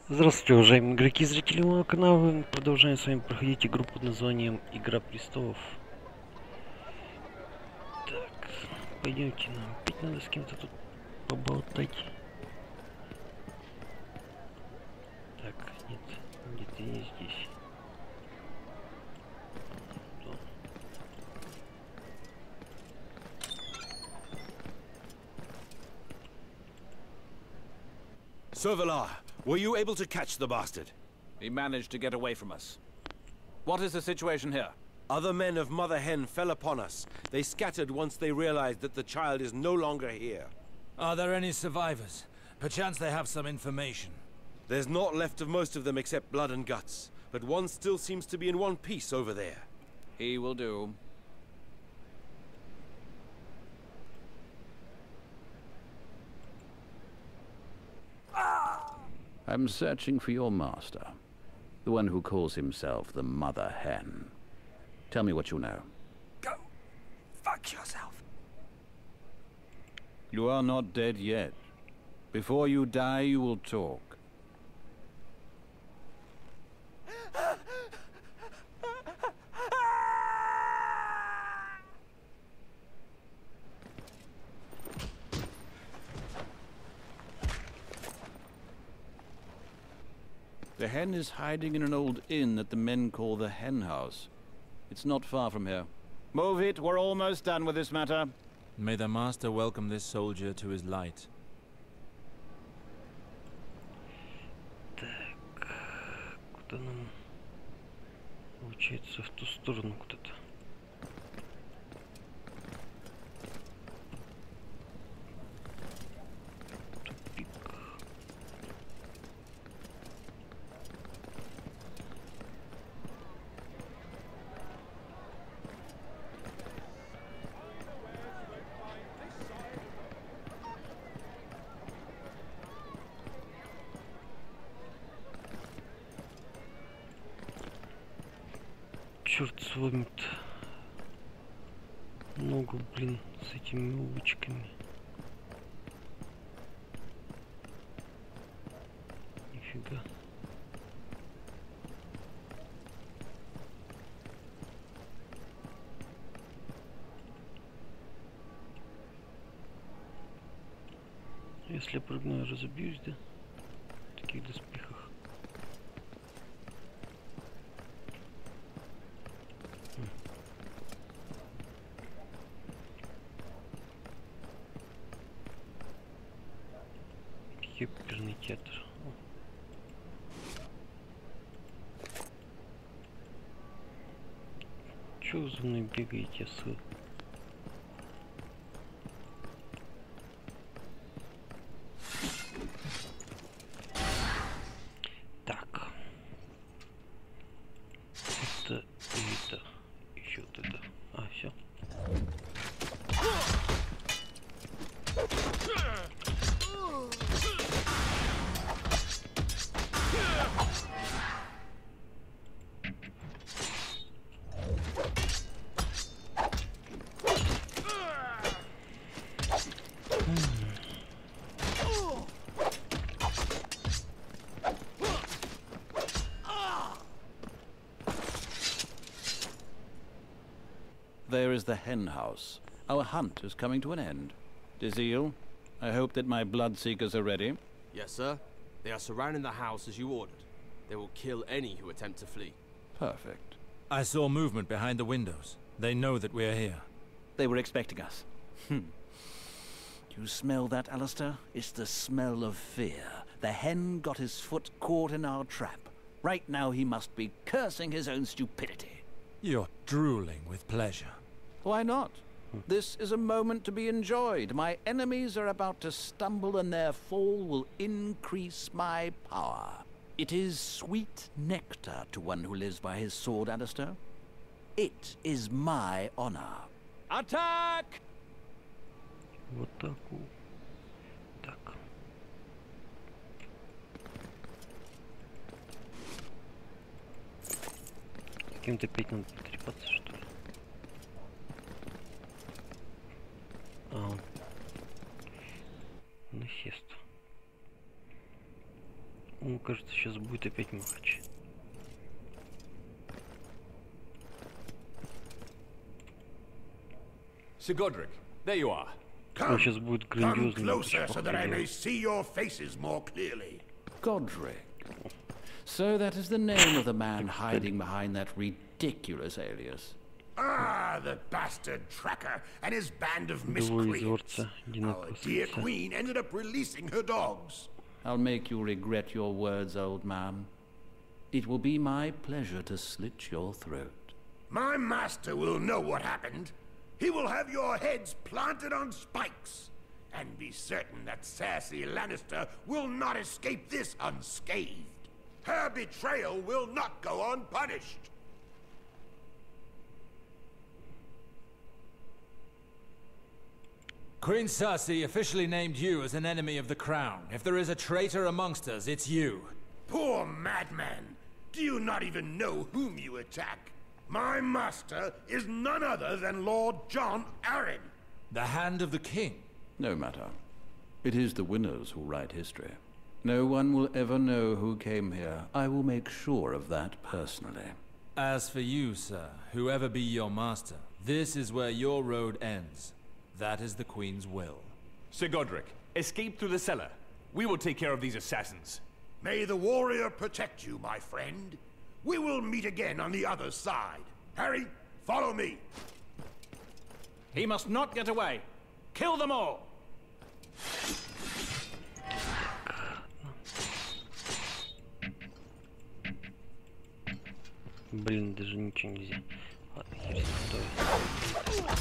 Здравствуйте, уважаемые игроки и зрители моего канала. Мы продолжаем с вами проходить игру под названием Игра престолов. Так, пойдемте, нам опять надо с кем-то тут поболтать. Так, нет, где-то не здесь. Sovalar, were you able to catch the bastard? He managed to get away from us. What is the situation here? Other men of Mother Hen fell upon us. They scattered once they realized that the child is no longer here. Are there any survivors? Perchance they have some information. There's naught left of most of them except blood and guts, but one still seems to be in one piece over there. He will do. I'm searching for your master, the one who calls himself the Mother Hen. Tell me what you know. Go fuck yourself. You are not dead yet. Before you die, you will talk. The hen is hiding in an old inn that the men call the hen house. It's not far from here. Move it, we're almost done with this matter. May the master welcome this soldier to his light. Так, куда нам? Получается, в ту сторону куда-то. Черт сломит ногу, блин, с этими улочками. Нифига. Если я прыгну, я разобьюсь, да? В таких доспехах. Оперный театр. Чё вы за мной бегаете, сы? Так. Это и это. Еще вот это. А, все. There is the hen house. Our hunt is coming to an end. Dizil, I hope that my bloodseekers are ready. Yes, sir. They are surrounding the house as you ordered. They will kill any who attempt to flee. Perfect. I saw movement behind the windows. They know that we are here. They were expecting us. You smell that, Alistair? It's the smell of fear. The hen got his foot caught in our trap. Right now he must be cursing his own stupidity. You're drooling with pleasure. Why not? This is a moment to be enjoyed. My enemies are about to stumble and their fall will increase my power. It is sweet nectar to one who lives by his sword, Alistair. It is my honor. Attack! Вот так вот. Так. С кем-то опять надо потрепаться, что ли? Насест. Мне кажется, сейчас будет опять матч. Sir Godric, there you are. Он сейчас будет грандиозный матч. so that I may see your faces more clearly. Godric. So that is the name of the man hiding behind that ridiculous alias. Ah, the bastard tracker and his band of Двое miscreants. изворца, Our dear queen ended up releasing her dogs. I'll make you regret your words, old man. It will be my pleasure to slit your throat. My master will know what happened. He will have your heads planted on spikes. And be certain that Cersei Lannister will not escape this unscathed. Her betrayal will not go unpunished. Queen Cersei officially named you as an enemy of the crown. If there is a traitor amongst us, it's you. Poor madman. Do you not even know whom you attack? My master is none other than Lord John Arryn. The hand of the king. No matter. It is the winners who write history. No one will ever know who came here. I will make sure of that personally. As for you, sir, whoever be your master, this is where your road ends. That is the Queen's will. Sir Godric, escape through the cellar. We will take care of these assassins. May the warrior protect you, my friend. We will meet again on the other side. Harry, follow me. He must not get away. Kill them all. Блин, даже ничего нельзя. Ладно, я готовлю.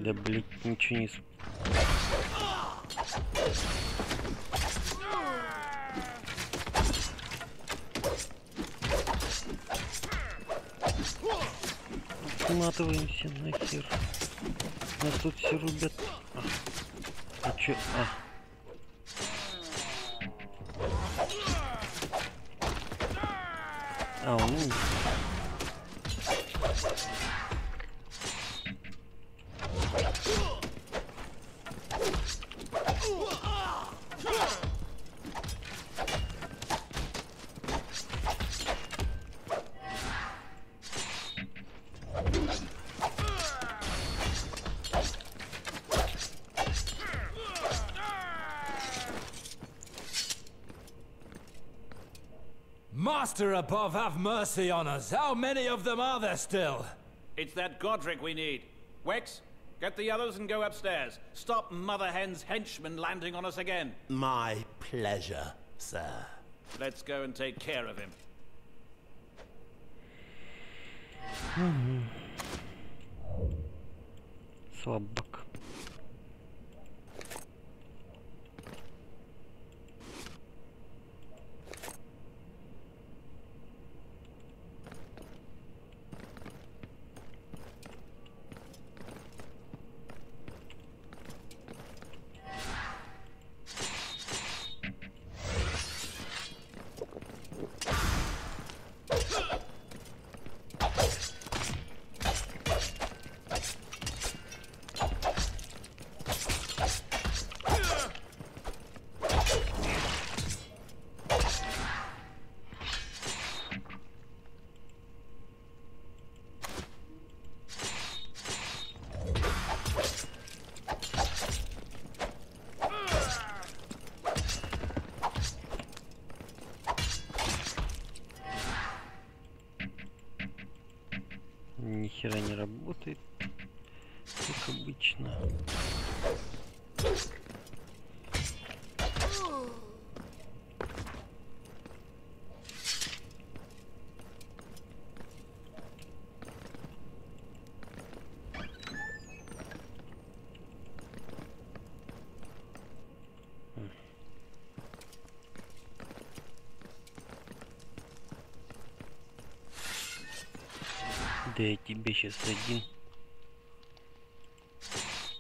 Да, блядь, ничего не... Сматываемся нахер. Нас тут все рубят. А чё? Ну. Master above, have mercy on us. How many of them are there still? It's that Godric we need. Wex, get the others and go upstairs. Stop Mother Hen's henchmen landing on us again. My pleasure, sir. Let's go and take care of him. Слабак. Ни хера не работает, как обычно. Да я тебе сейчас один.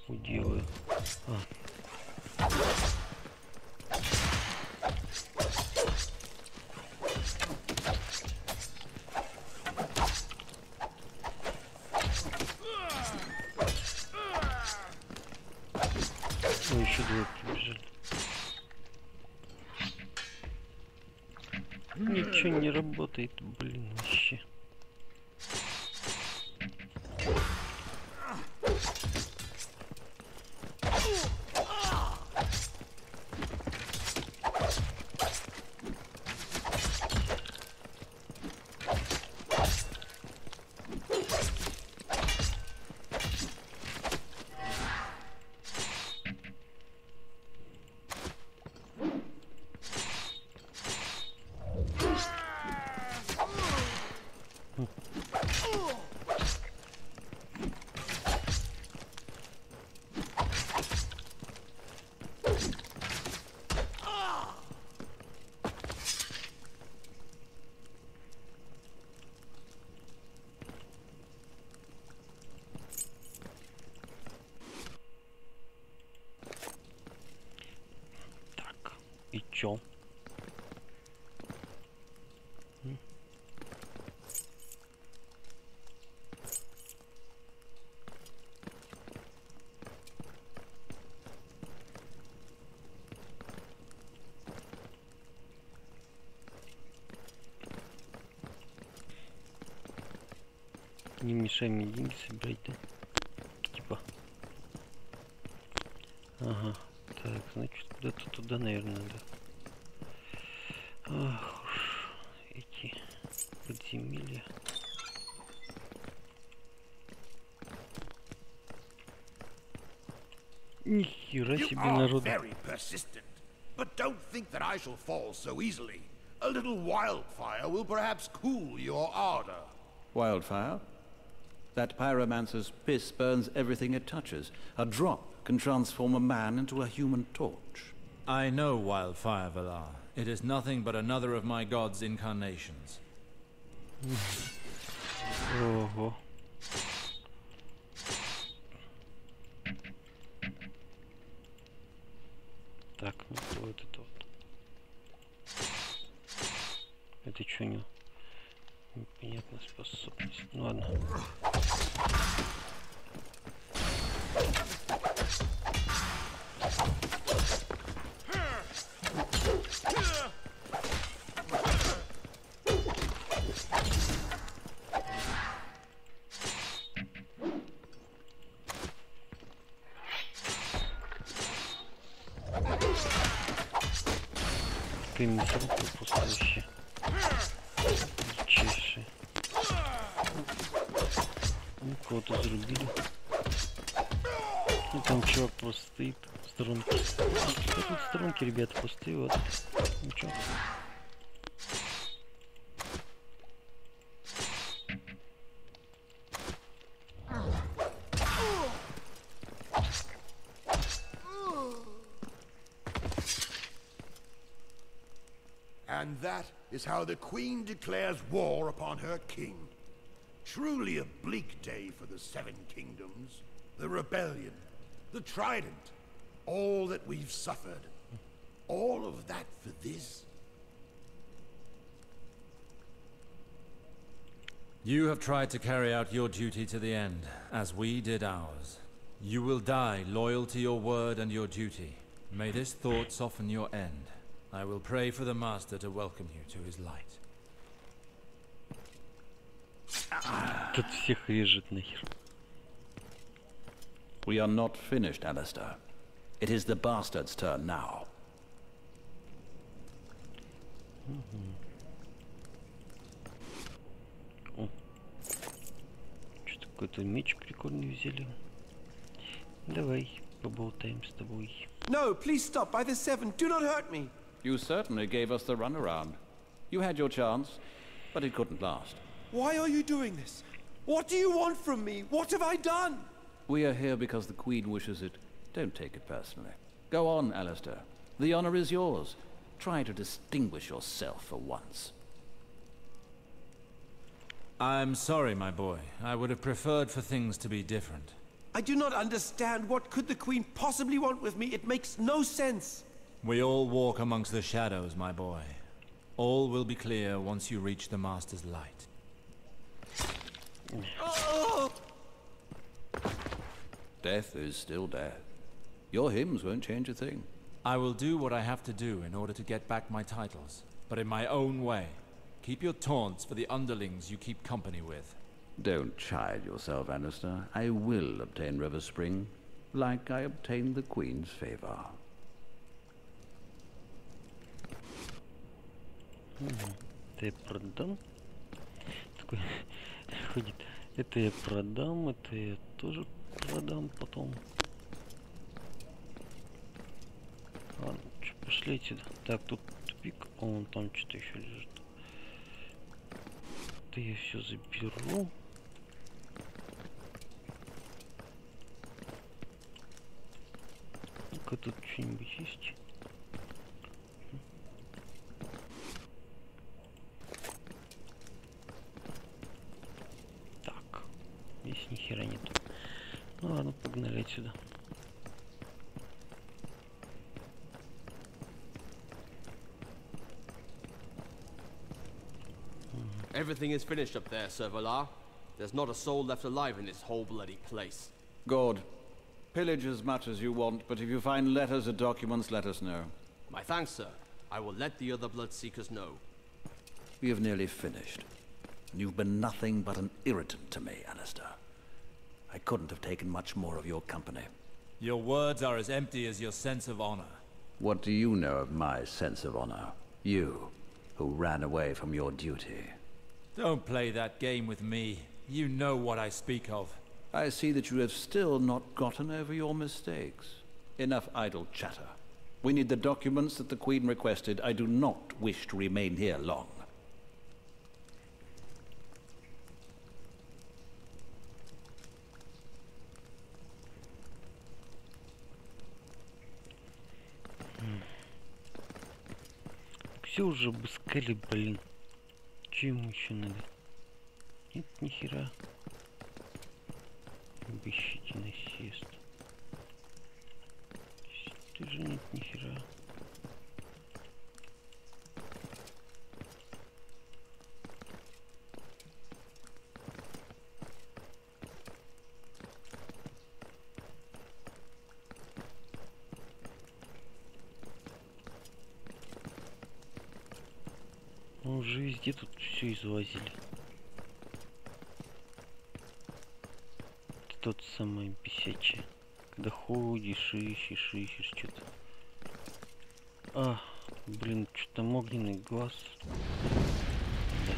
уделаю. Ой, еще двое прибежали. Ничего не работает, блин, вообще. И чё? Не мешай мне деньги собирать, да? Типа. Ага. Так, значит, куда-то туда, наверное, надо. Ах уж, эти подземелья. Нихера себе народу. Very persistent, but don't think that I shall fall so easily. A little wildfire will perhaps cool your ardor. Wildfire? That pyromancer's piss burns everything it touches. A drop can transform a man into a human torch. I know wildfire, Valar. It is nothing but another of my god's incarnations. Ого. Так, ну вот это вот. Это что не? Непонятная способность. Ну ладно. Какая мясорубка просто вообще. Чеши. Ну, кого-то зарубили. Ну, там чувак просто стоит в сторонке. Тут в сторонке, ребята, пустые, вот. Ничего. And that is how the Queen declares war upon her king. Truly a bleak day for the Seven Kingdoms. The rebellion, the trident, all that we've suffered. All of that for this? You have tried to carry out your duty to the end, as we did ours. You will die loyal to your word and your duty. May this thought soften your end. I will pray for the Master to welcome you to his light. Тут всех режет нахер. We are not finished, Alistair. It is the bastard's turn now. Что-то какой-то меч прикольный взяли. Давай поболтаем с тобой. No, please stop. By the Seven, do not hurt me. You certainly gave us the runaround. You had your chance, but it couldn't last. Why are you doing this? What do you want from me? What have I done? We are here because the Queen wishes it. Don't take it personally. Go on, Alistair. The honor is yours. Try to distinguish yourself for once. I'm sorry, my boy. I would have preferred for things to be different. I do not understand. What could the Queen possibly want with me? It makes no sense. We all walk amongst the shadows, my boy. All will be clear once you reach the Master's light. Oh! Death is still death. Your hymns won't change a thing. I will do what I have to do in order to get back my titles, but in my own way. Keep your taunts for the underlings you keep company with. Don't chide yourself, Lannister. I will obtain River Spring, like I obtained the Queen's favor. Это я продам. Такой ходит. Это я продам, это я тоже продам потом. Ладно, что, пошли отсюда. Так, тут тупик, а вон там что-то еще лежит. Это я все заберу. Ну-ка, тут что-нибудь есть? Так, здесь ни хера нету. Ну ладно, погнали отсюда. Everything is finished up there, Sir Valar. There's not a soul left alive in this whole bloody place. Good. Pillage as much as you want, but if you find letters or documents, let us know. My thanks, sir. I will let the other Bloodseekers know. We have nearly finished. You've been nothing but an irritant to me, Alistair. I couldn't have taken much more of your company. Your words are as empty as your sense of honor. What do you know of my sense of honor? You, who ran away from your duty. Don't play that game with me. You know what I speak of. I see that you have still not gotten over your mistakes. Enough idle chatter. We need the documents that the Queen requested. I do not wish to remain here long. Все уже обыскали, блин. Че ему еще надо? Нет, нихера. Обыщите насест. Ты же нет, нихера. Ну, уже везде тут все извозили. Это тот самый бесячий. Когда ходишь, ищешь что-то. А, блин, что-то там огненный глаз. Да.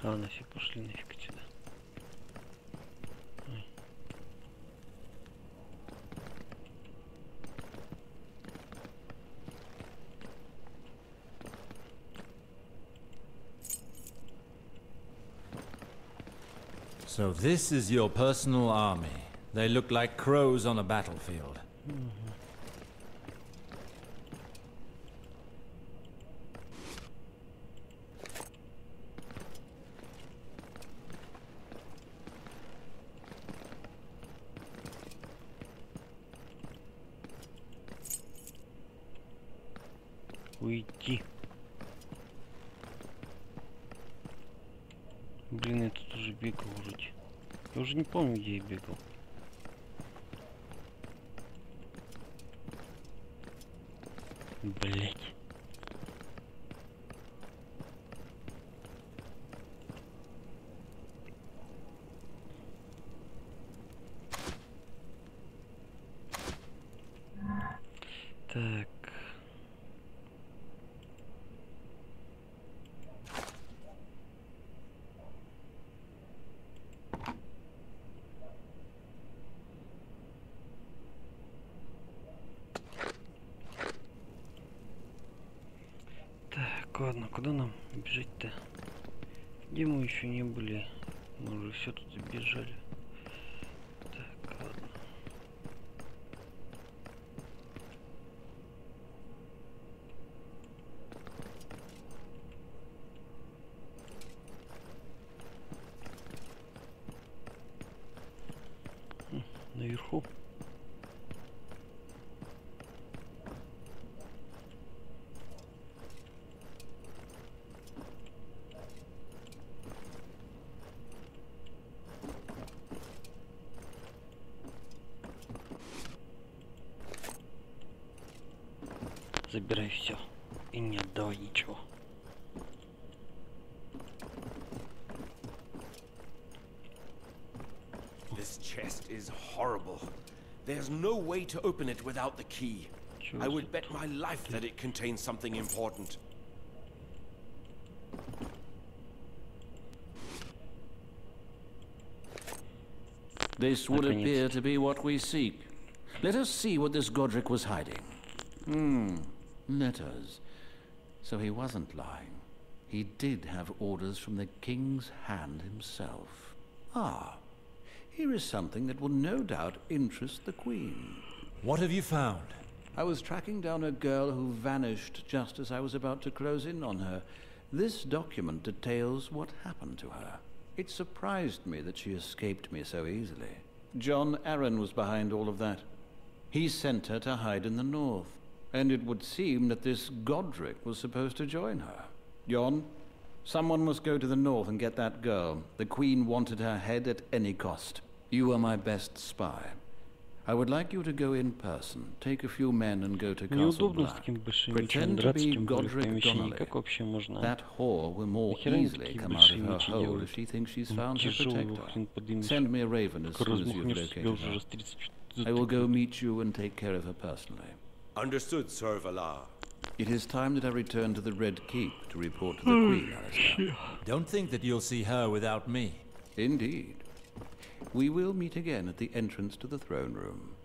Ладно, все, пошли нафиг отсюда. Ой. So this is your personal army. They look like crows on a battlefield. Уйди. Блин, я тут уже бегал вроде. Я уже не помню, где я бегал. Блять. Так. Так, ладно, куда нам бежать-то? Где мы еще не были? Мы уже все тут забежали. Так, ладно. Наверху. Забирай все и не отдавай ничего. This chest is horrible. There's no way to open it without the key. I would bet my life that it contains something important. This would appear to be what we seek. Let us see what this Godric was hiding. Letters. So he wasn't lying. He did have orders from the king's hand himself. Ah, here is something that will no doubt interest the queen. What have you found? I was tracking down a girl who vanished just as I was about to close in on her. This document details what happened to her. It surprised me that she escaped me so easily. John Arryn was behind all of that. He sent her to hide in the north. And it would seem that this Godric was supposed to join her. Jon, someone must go to the north and get that girl. The Queen wanted her head at any cost. You are my best spy. I would like you to go in person, take a few men and go to Castle Black. Pretend to be Godric Donnelly. That whore will more easily come out of her hole if she thinks she's found her protector. Send me a raven as soon as you've located her. I will go meet you and take care of her personally. Understood, Sir Valar. It is time that I return to the Red Keep to report to the Queen, Alistair. Don't think that you'll see her without me. Indeed. We will meet again at the entrance to the throne room.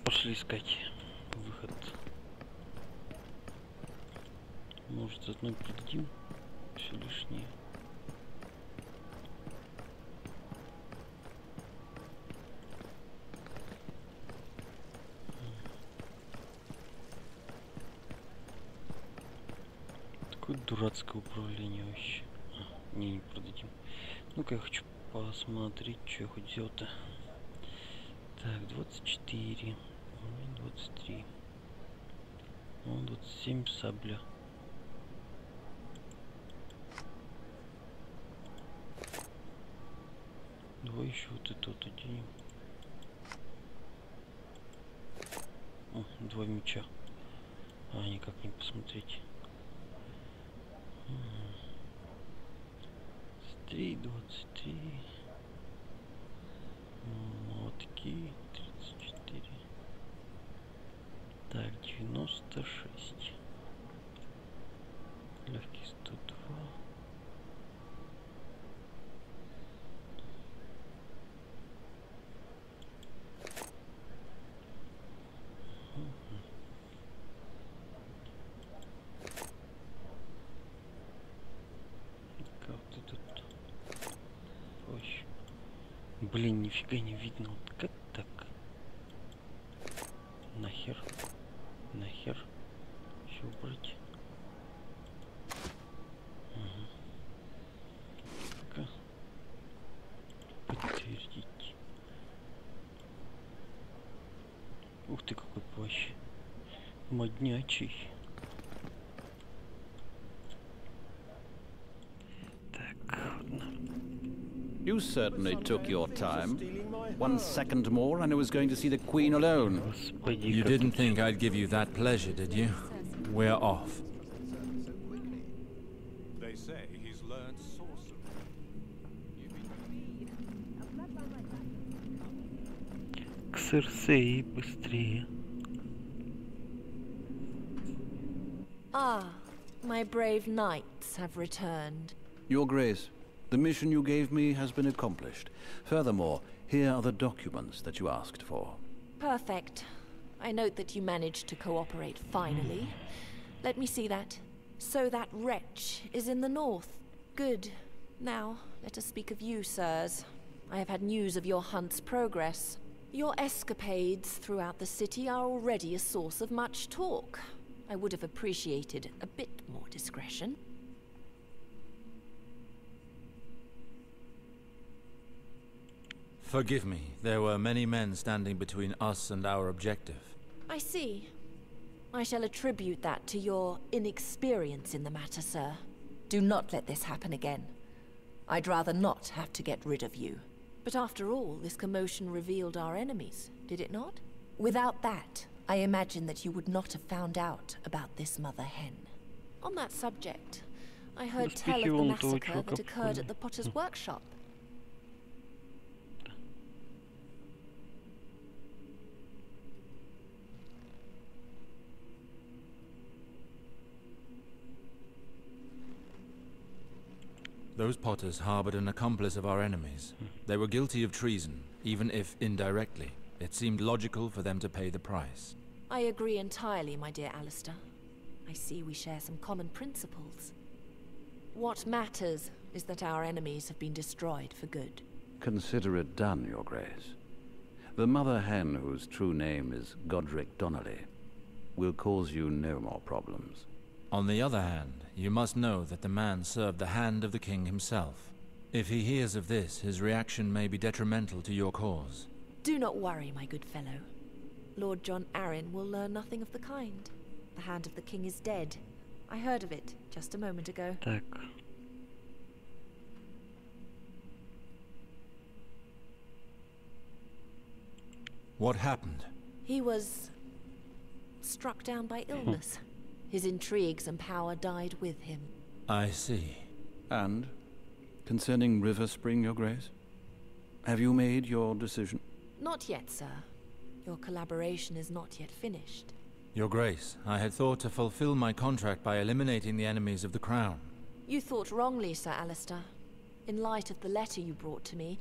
Пошли искать выход. Может, заодно продадим все лишнее. Такое дурацкое управление вообще. Не продадим. Ну-ка, я хочу посмотреть, что я хоть взял-то. Так, 24, 23, 27 сабля. Давай еще вот это вот оденем. О, 2 меча. А, никак не посмотреть. 23, 23. Молотки 34. Так, 96. Легкий 102. Как вот этот плащ. Блин, нифига не видно. Вот как так? Нахер? Нахер? Все убрать. Ага. Подтвердить. Ух ты, какой плащ. Моднячий. You certainly took your time. 1 second more and I was going to see the Queen alone. You didn't think I'd give you that pleasure, did you? We're off. Церсей, быстрее. Ah, my brave knights have returned. Your Grace, the mission you gave me has been accomplished. Furthermore, here are the documents that you asked for. Perfect. I note that you managed to cooperate finally. Let me see that. So that wretch is in the north. Good. Now, let us speak of you, sirs. I have had news of your hunt's progress. Your escapades throughout the city are already a source of much talk. I would have appreciated a bit more discretion. Forgive me, there were many men standing between us and our objective. I see. I shall attribute that to your inexperience in the matter, sir. Do not let this happen again. I'd rather not have to get rid of you. But after all, this commotion revealed our enemies, did it not? Without that, I imagine that you would not have found out about this mother hen. On that subject, I heard tell of the massacre that occurred at the potter's workshop. Those potters harbored an accomplice of our enemies. They were guilty of treason, even if indirectly. It seemed logical for them to pay the price. I agree entirely, my dear Alistair. I see we share some common principles. What matters is that our enemies have been destroyed for good. Consider it done, Your Grace. The mother hen, whose true name is Godric Donnelly, will cause you no more problems. On the other hand, you must know that the man served the hand of the king himself. If he hears of this, his reaction may be detrimental to your cause. Do not worry, my good fellow. Lord John Arryn will learn nothing of the kind. The hand of the king is dead. I heard of it just a moment ago. Так. What happened? He was struck down by illness. His intrigues and power died with him. I see. And concerning River Spring, Your Grace? Have you made your decision? Not yet, sir. Your collaboration is not yet finished. Your Grace, I had thought to fulfill my contract by eliminating the enemies of the Crown. You thought wrongly, Sir Alistair. In light of the letter you brought to me,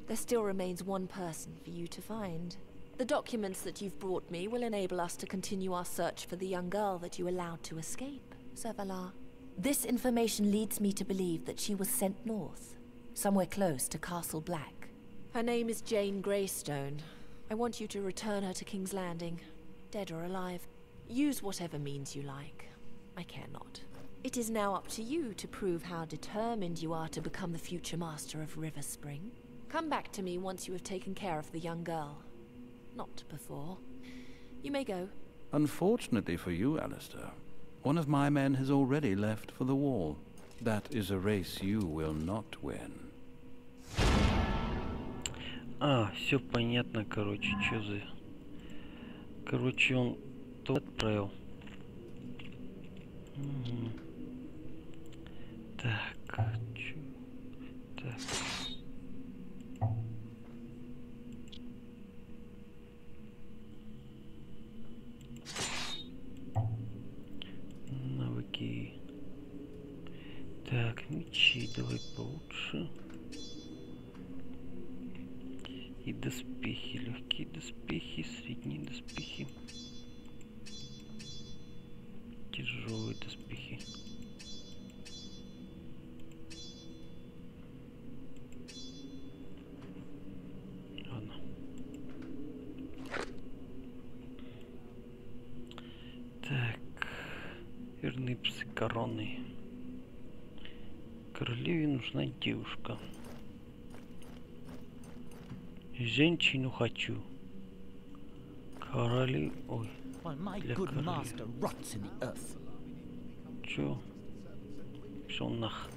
there still remains one person for you to find. The documents that you've brought me will enable us to continue our search for the young girl that you allowed to escape, Sir Valar. This information leads me to believe that she was sent north, somewhere close to Castle Black. Her name is Jane Greystone. I want you to return her to King's Landing, dead or alive. Use whatever means you like. I care not. It is now up to you to prove how determined you are to become the future master of River Spring. Come back to me once you have taken care of the young girl. Not before. You may go. Unfortunately for you, Alistair, one of my men has already left for the wall. That is a race you will not win. Все понятно, короче, что за... Короче, он то отправил. Угу. Так, чё... Так... Навыки. Так, мечи давай получше. И доспехи, легкие доспехи, средние доспехи, тяжелые доспехи. Ладно. Так, верные псы короны. Королеве нужна девушка. Женщину хочу. Короли... Ой. Для королевы. Чё? Пошёл нах.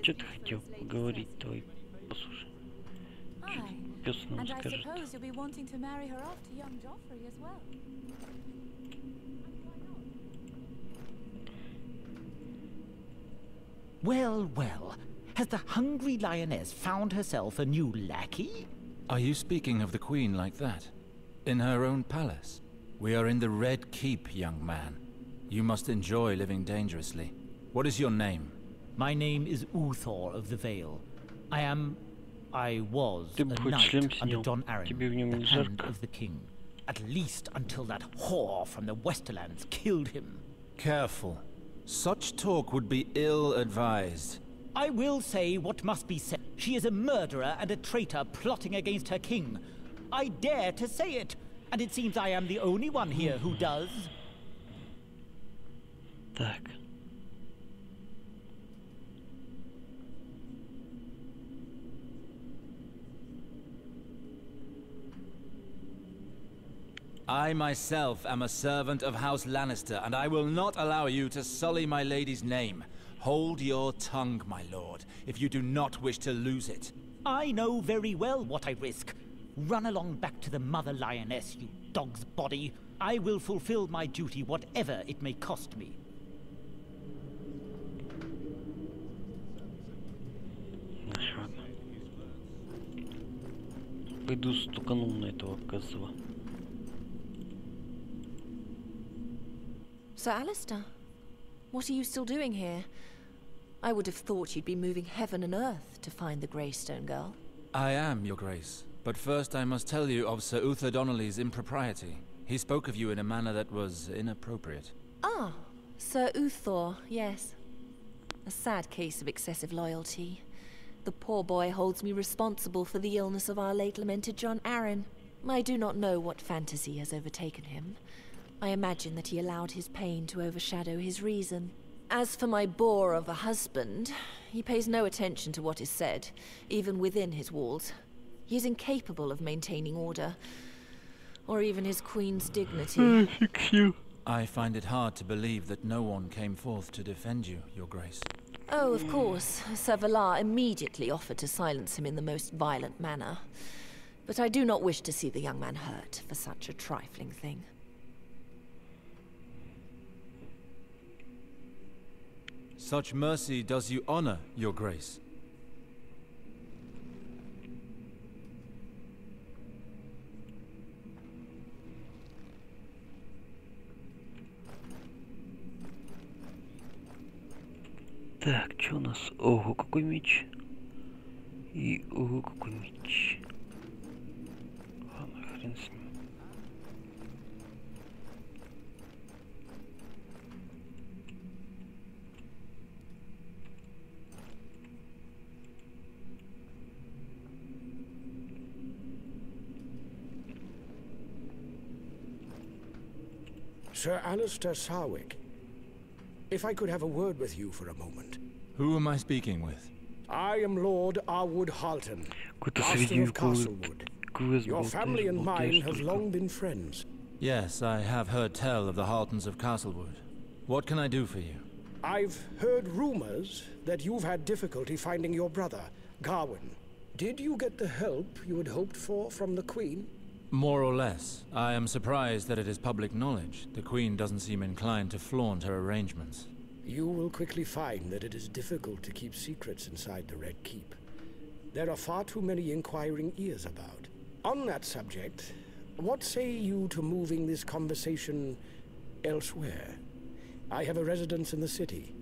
Чё ты хотел поговорить, твой? Послушай. Чё пёс нам скажет? Well, well. Has the hungry lioness found herself a new lackey? Are you speaking of the Queen like that? In her own palace? We are in the Red Keep, young man. You must enjoy living dangerously. What is your name? My name is Uthor of the Vale. I was Ты a бы хоть knight шлем under снял. Don Aaron, Тебе в нем the не hand жарко? of the king. At least until that whore from the Westerlands killed him. Careful. Such talk would be ill-advised. I will say what must be said. She is a murderer and a traitor plotting against her king. I dare to say it, and it seems I am the only one here who does. Так. I myself am a servant of House Lannister, and I will not allow you to sully my lady's name. Hold your tongue, my lord, if you do not wish to lose it. I know very well what I risk. Run along back to the Mother Lioness, you dog's body. I will fulfill my duty, whatever it may cost me. Ладно. Пойду стукану на этого козла. Sir Alistair, what are you still doing here? I would have thought you'd be moving heaven and earth to find the Greystone girl. I am, your grace. But first I must tell you of Sir Uther Donnelly's impropriety. He spoke of you in a manner that was inappropriate. Ah, Sir Uthor, yes. A sad case of excessive loyalty. The poor boy holds me responsible for the illness of our late lamented John Arryn. I do not know what fantasy has overtaken him. I imagine that he allowed his pain to overshadow his reason. As for my bore of a husband, he pays no attention to what is said, even within his walls. He is incapable of maintaining order, or even his queen's dignity. I find it hard to believe that no one came forth to defend you, your grace. Oh, of course. Sir Valar immediately offered to silence him in the most violent manner. But I do not wish to see the young man hurt for such a trifling thing. Such mercy does you honor, your grace. Так, что у нас? Ого, какой меч. И ого, какой меч. Ладно, хрен с ним. Sir Alistair Sarwick, if I could have a word with you for a moment. Who am I speaking with? I am Lord Arwood Halton, Master of Castlewood. Your family and mine have long been friends. Yes, I have heard tell of the Haltons of Castlewood. What can I do for you? I've heard rumors that you've had difficulty finding your brother, Garwin. Did you get the help you had hoped for from the Queen? More or less. I am surprised that it is public knowledge. The Queen doesn't seem inclined to flaunt her arrangements. You will quickly find that it is difficult to keep secrets inside the Red Keep. There are far too many inquiring ears about. On that subject, what say you to moving this conversation elsewhere? I have a residence in the city.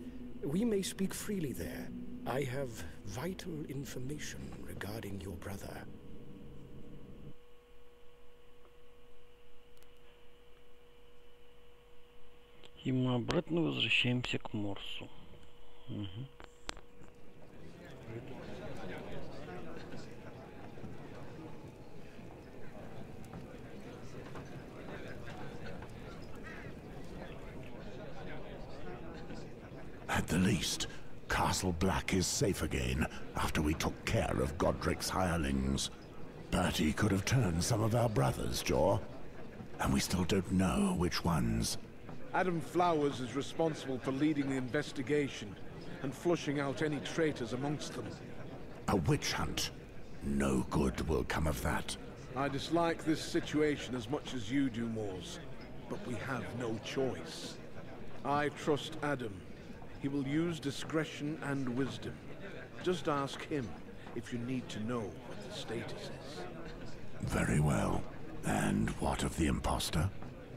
We may speak freely there. I have vital information regarding your brother. И мы обратно возвращаемся к Морсу. Угу. At the least, Castle Black is safe again after we took care of Godric's hirelings. But he could have turned some of our brothers, Jor. And we still don't know which ones. Adam Flowers is responsible for leading the investigation and flushing out any traitors amongst them. A witch hunt. No good will come of that. I dislike this situation as much as you do, Mors, but we have no choice. I trust Adam. He will use discretion and wisdom. Just ask him if you need to know what the status is. Very well. And what of the imposter?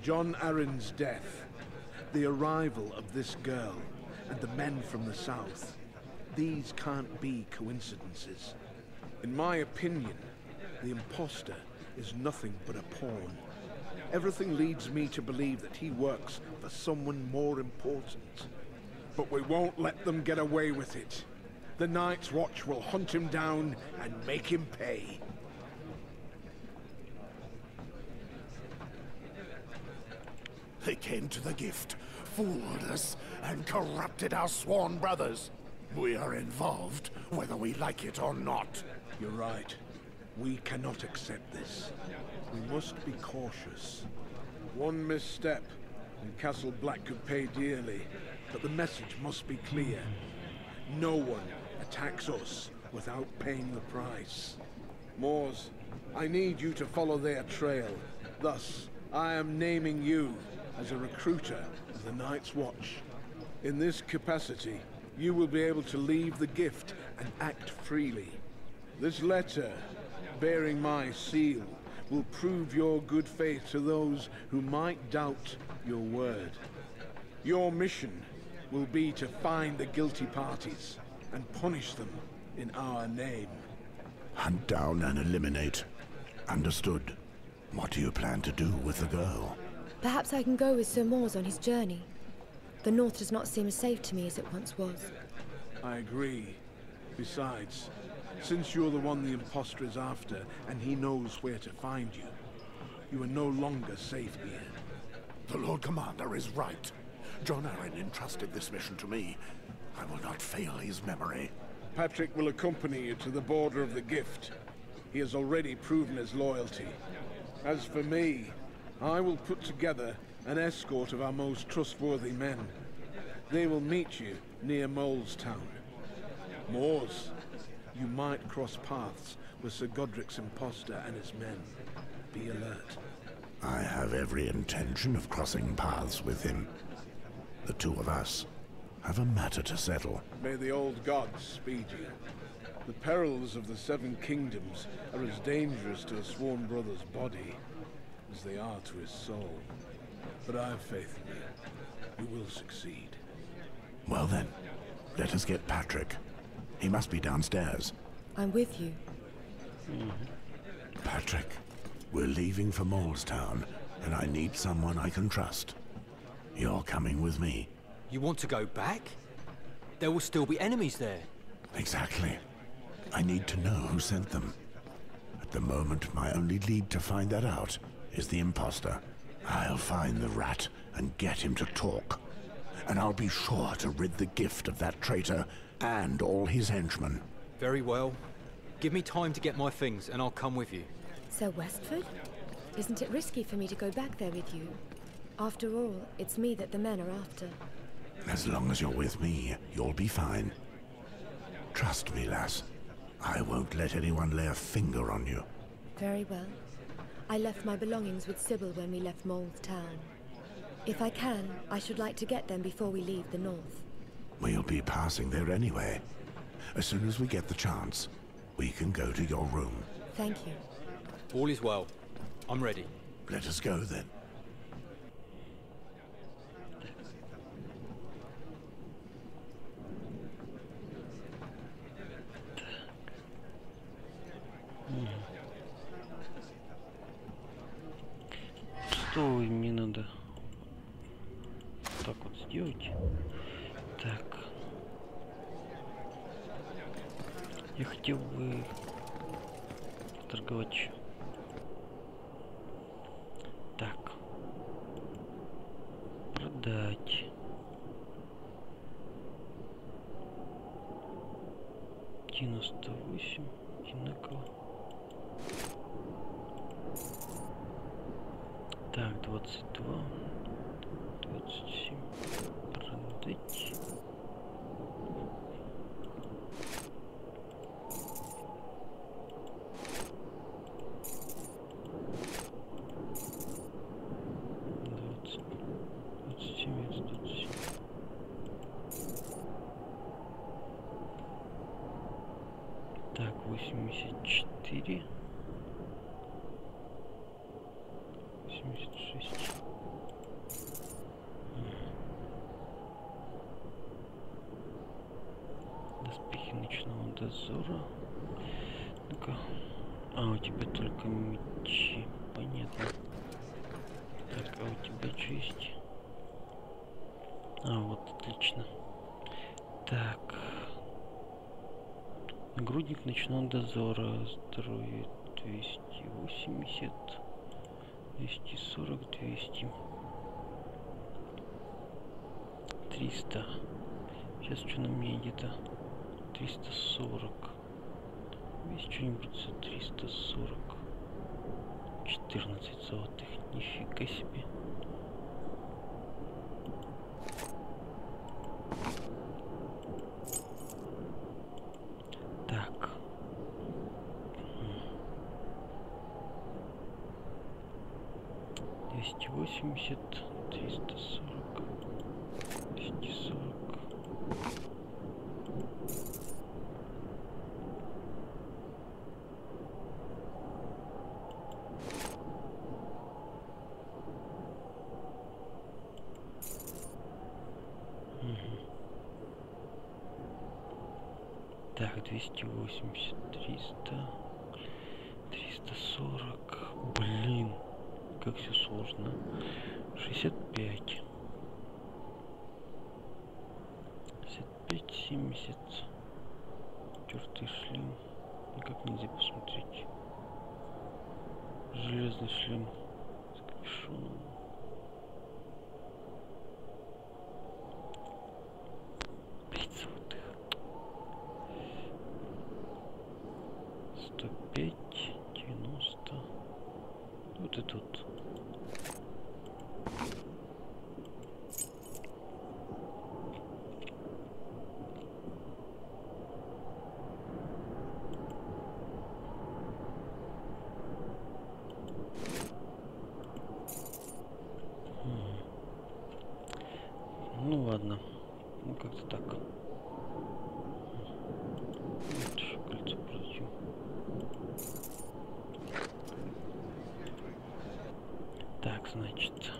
John Arryn's death, the arrival of this girl, and the men from the south. These can't be coincidences. In my opinion, the imposter is nothing but a pawn. Everything leads me to believe that he works for someone more important. But we won't let them get away with it. The Night's Watch will hunt him down and make him pay. They came to the gift, fooled us, and corrupted our sworn brothers. We are involved, whether we like it or not. You're right. We cannot accept this. We must be cautious. One misstep, and Castle Black could pay dearly. But the message must be clear. No one attacks us without paying the price. Mors, I need you to follow their trail. Thus, I am naming you as a recruiter of the Night's Watch. In this capacity, you will be able to leave the gift and act freely. This letter, bearing my seal, will prove your good faith to those who might doubt your word. Your mission will be to find the guilty parties and punish them in our name. Hunt down and eliminate. Understood. What do you plan to do with the girl? Perhaps I can go with Sir Mors on his journey. The North does not seem as safe to me as it once was. I agree. Besides, since you're the one the impostor is after, and he knows where to find you, you are no longer safe here. The Lord Commander is right. John Arryn entrusted this mission to me. I will not fail his memory. Patrick will accompany you to the border of the gift. He has already proven his loyalty. As for me, I will put together an escort of our most trustworthy men. They will meet you near Molestown. Mors, you might cross paths with Sir Godric's impostor and his men. Be alert. I have every intention of crossing paths with him. The two of us have a matter to settle. May the old gods speed you. The perils of the Seven Kingdoms are as dangerous to a sworn brother's body as they are to his soul. But I have faith in you. You will succeed. Well then, let us get Patrick. He must be downstairs. I'm with you. Patrick, we're leaving for Molestown, and I need someone I can trust. You're coming with me. You want to go back? There will still be enemies there. Exactly. I need to know who sent them. At the moment, my only lead to find that out is the imposter. I'll find the rat and get him to talk. And I'll be sure to rid the gift of that traitor and all his henchmen. Very well. Give me time to get my things and I'll come with you. Sir Westford? Isn't it risky for me to go back there with you? After all, it's me that the men are after. As long as you're with me, you'll be fine. Trust me, lass. I won't let anyone lay a finger on you. Very well. I left my belongings with Sybil when we left Molestown. If I can, I should like to get them before we leave the North. We'll be passing there anyway. As soon as we get the chance, we can go to your room. Thank you. All is well. I'm ready. Let us go then. Что мне надо так вот сделать? Так. Я хотел бы торговать еще. Так. Продать. $98 одинаково. Так, 22, 27, продать. Так, 84. 86. Доспехи ночного дозора. Ну-ка. А, у тебя только мечи. Понятно. Так, а у тебя что есть? А, вот, отлично. Так. Нагрудник ночного дозора. Здоровье 280. 240, 200. 300. Сейчас что на мне где-то? 340. Есть что-нибудь за 340. 14 золотых. Нифига себе. Так. 280, 340, 240. Так, 280, 300, 340. Блин, как все сложно. 65. 65, 70. Тёртый шлем. Никак нельзя посмотреть. Железный шлем с капюшоном. Пять, 90. Вот и тут. Ну ладно. Ну как-то так. Вот еще кольцо продаю. Так, значит.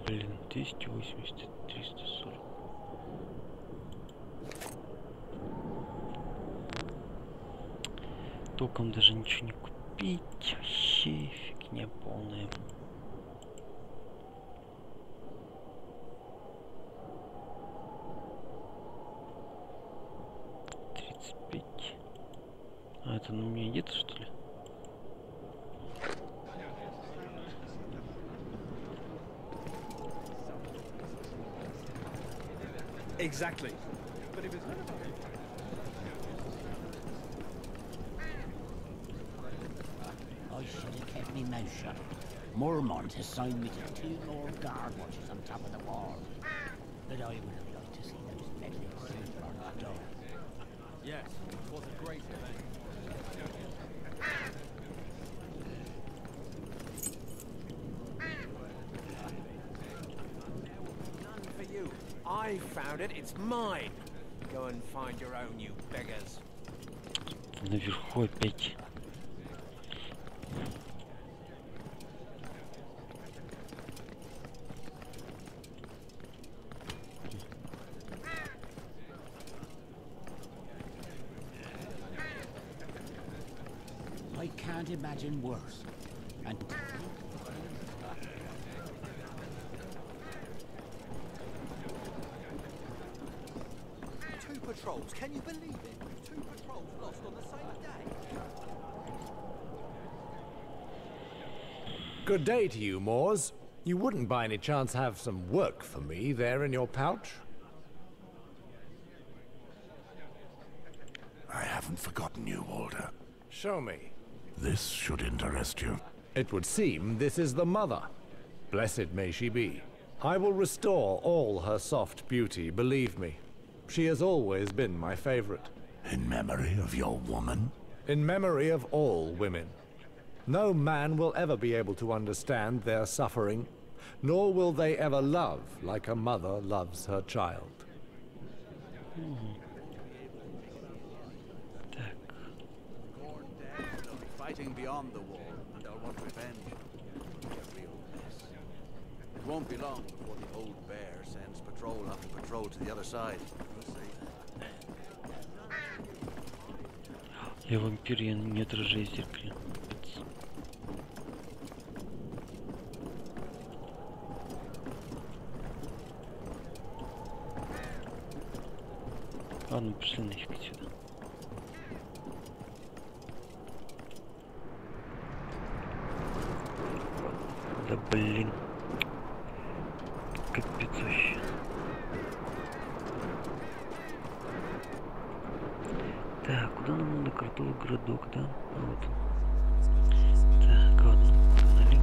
Блин, 280, 340. Толком даже ничего не купить. Вообще фигня полная. А это на меня где-то, что ли? Exactly. But it was I should have kept my mouth shut. Mormont has signed me to 2 more guard watches on top of the wall. But I would have liked to see those meddling Silver done. Yes, it was a great event. None for you. I found it. It's mine. Go and find your own, you beggars. Наверху опять. I can't imagine worse. And two patrols. Can you believe it? 2 patrols lost on the same day. Good day to you, Moors. You wouldn't by any chance have some work for me there in your pouch? I haven't forgotten you, Walter. Show me. This should interest you. It would seem this is the mother. Blessed may she be. I will restore all her soft beauty, believe me. She has always been my favorite. In memory of your woman? In memory of all women. No man will ever be able to understand their suffering, nor will they ever love like a mother loves her child. Fighting beyond the wall, and they'll want revenge. It'll be a real mess. It won't be long before the old bear sends patrol after patrol to the other side. We'll see. Я вампир, я не отражаюсь в зеркале. Ладно, пошли нафиг отсюда. Да блин. Капец вообще. Так, куда нам надо? Крутой городок, да? А вот он. Так, ладно, погнали.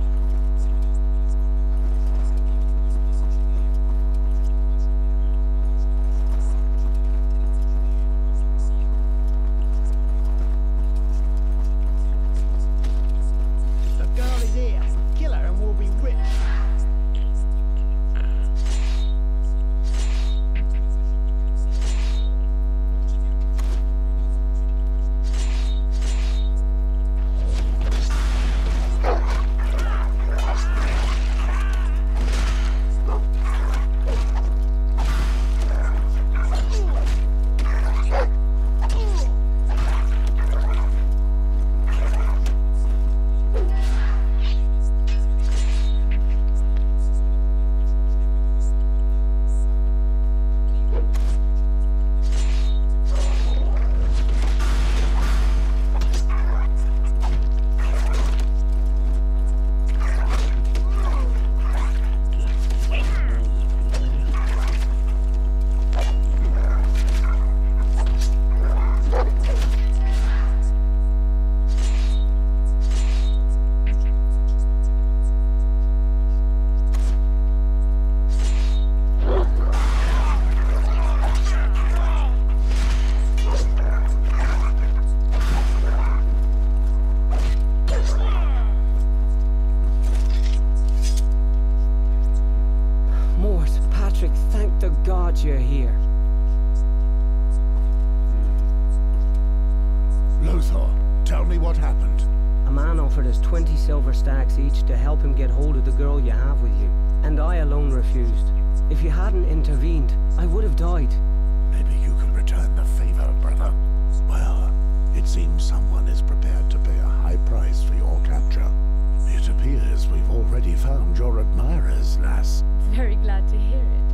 You're here. Lothar, tell me what happened. A man offered us 20 silver stacks each to help him get hold of the girl you have with you, and I alone refused. If you hadn't intervened, I would have died. Maybe you can return the favor, brother. Well, it seems someone is prepared to pay a high price for your capture. It appears we've already found your admirers, lass. Very glad to hear it.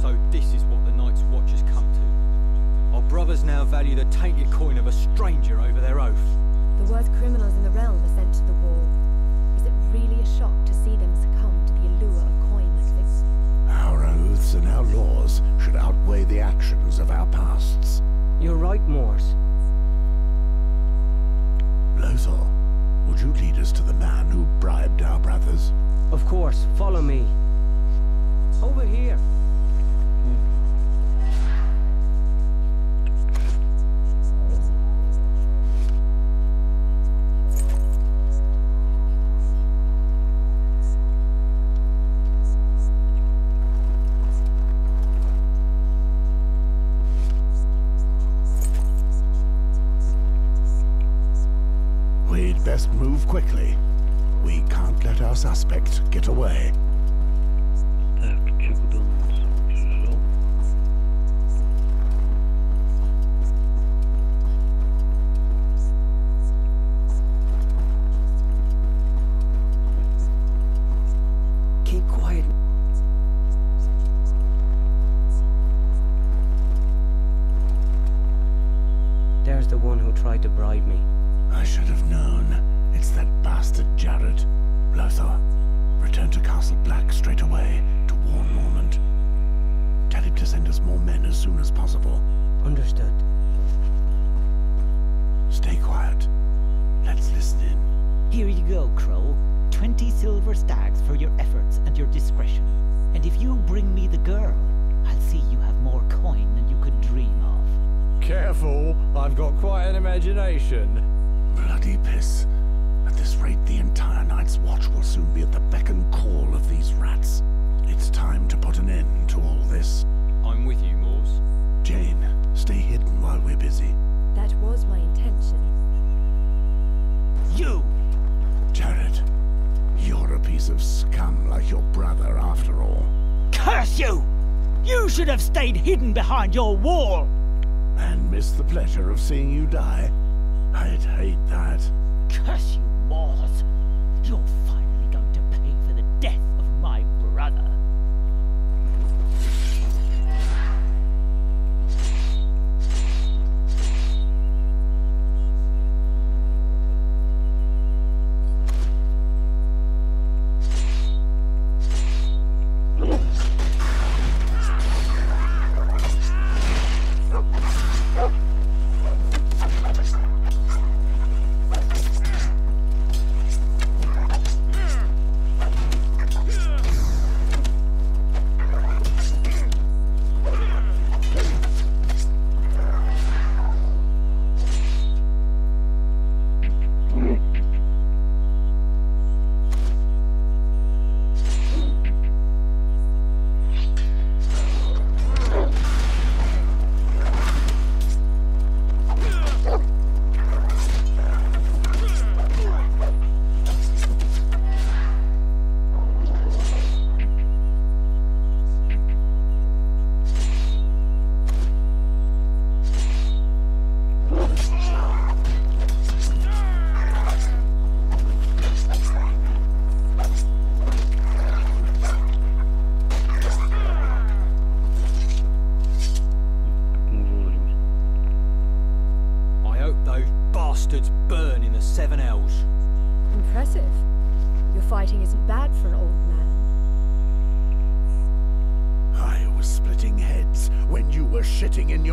So this is what the Night's Watch has come to. Our brothers now value the tainted coin of a stranger over their oath. The worst criminals in the realm are sent to the wall. Is it really a shock to see them succumb to the allure of coin like this? Our oaths and our laws should outweigh the actions of our pasts. You're right, Mors. Lothar, would you lead us to the man who bribed our brothers? Of course, follow me. Over here. We'd best move quickly. We can't let our suspect get away. Так, чё, куда он нас убежал? Keep quiet. There's the one who tried to bribe me. I should have known. It's that bastard Jared. Lothar, return to Castle Black straight away to warn Mormont. Tell him to send us more men as soon as possible. Understood. Stay quiet. Let's listen in. Here you go, Crow. 20 silver stacks for your efforts and your discretion. And if you bring me the girl, I'll see you have more coin than you could dream of. Careful, I've got quite an imagination. Bloody piss. At this rate, the entire Night's Watch will soon be at the beck and call of these rats. It's time to put an end to all this. I'm with you, Mors. Jane, stay hidden while we're busy. That was my intention. You! Jared, you're a piece of scum like your brother after all. Curse you! You should have stayed hidden behind your wall! And missed the pleasure of seeing you die? I'd hate that. Curse you, Mors! You're finally going to pay for the death of my brother.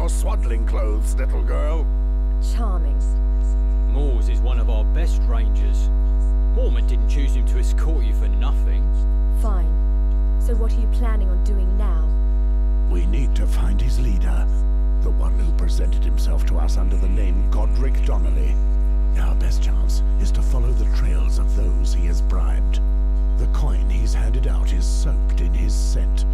Swaddling clothes, little girl. Charming. Mors is one of our best rangers. Mormon didn't choose him to escort you for nothing. Fine. So what are you planning on doing now? We need to find his leader. The one who presented himself to us under the name Godric Donnelly. Our best chance is to follow the trails of those he has bribed. The coin he's handed out is soaked in his scent,